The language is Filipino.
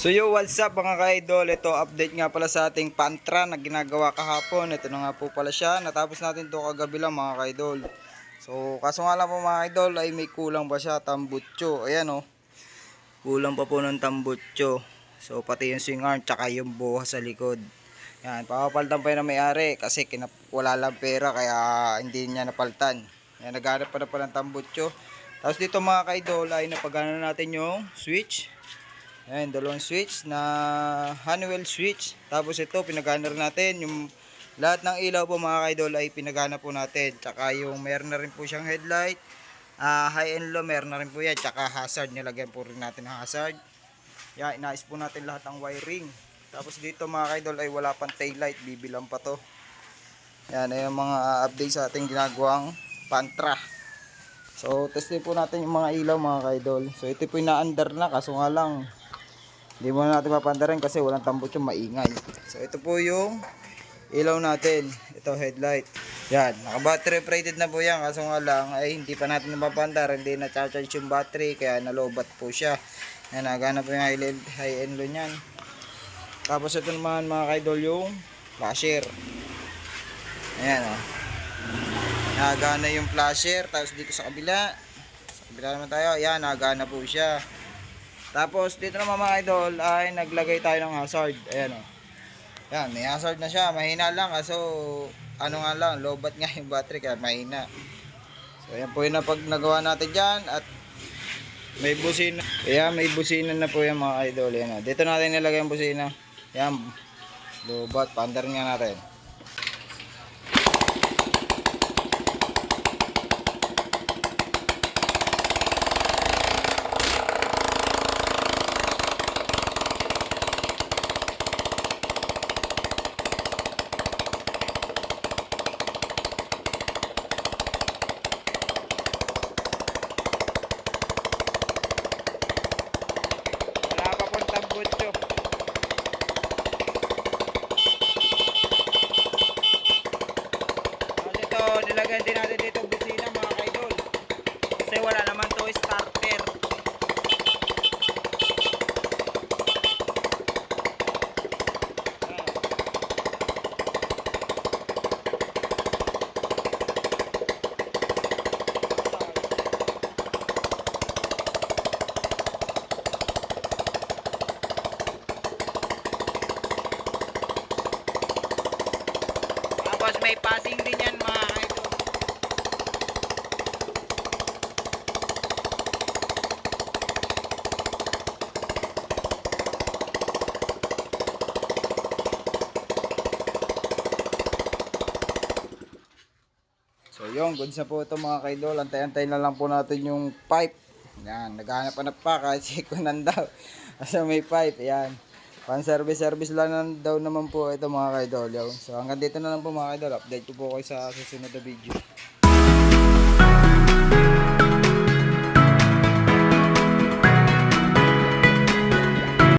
So yo, what's up mga ka-idol? Ito, update nga pala sa ating pantra na ginagawa kahapon. Ito na nga po pala siya. Natapos natin to kagabi lang mga ka-idol. So, kaso nga lang po mga ka-idol ay may kulang pa siya, tambutso. Ayan o, kulang pa po ng tambutso. So, pati yung swing arm, tsaka yung buha sa likod. Yan, papapaltan pa yun na may-ari kasi wala lang pera kaya hindi niya napaltan. Yan, naghanap pa na pala ng tambutso. Tapos dito mga ka-idol ay napagana natin yung switch. Ayan, dalawang switch na Honeywell switch. Tapos ito, pinagana rin natin. Yung lahat ng ilaw po mga kaidol ay pinagana po natin. Tsaka yung meron na rin po siyang headlight. High and low, meron na rin po yan. Tsaka hazard, nilagyan po rin natin ng hazard. Yan, inaayos po natin lahat ng wiring. Tapos dito mga kaidol ay wala pang taillight. Bibilang pa to. Yan, ay yung mga update sa ating ginagawang pantra. So, testin po natin yung mga ilaw mga kaidol. So, ito po yung na-under na. Kaso nga lang, hindi mo natin mapandarin kasi walang tambot yung maingay. So ito po yung ilaw natin. Ito headlight. Yan. Naka battery operated na po yan. Kaso nga lang ay hindi pa natin napapandar. Hindi na charge yung battery. Kaya nalobat po siya. Yan. Nagana po yung high end low nyan. Tapos ito naman mga kaidol yung flasher. Ayan o. Nagana yung flasher. Tapos dito sa kabila. Sa kabila naman tayo. Ayan. Nagana po siya. Tapos dito naman mga idol ay naglagay tayo ng hazard. Ayan o. Yan, may hazard na siya. Mahina lang kaso ano nga lang, lobat nga yung battery kaya mahina. So ayan po yun na pag nagawa natin dyan. At may busina. Kaya may busina na po yan mga idol. Ayan o. Dito natin nilagay yung busina. Yan, lobat. Pandar nga natin. Nilagyan din natin dito busina mga kaidol kasi wala naman to starter. Tapos may passing din yan mga kaidol. So yung goods na po ito mga kaidol. Antay-antay na lang po natin yung pipe. Yan, naghahanap-hanap pa kahit sikunan daw. Kasi may pipe, yan. Pan service lang daw naman po ito mga kaidol. So hanggang dito na lang po mga kaidol. Update ko po kayo sa susunod na video.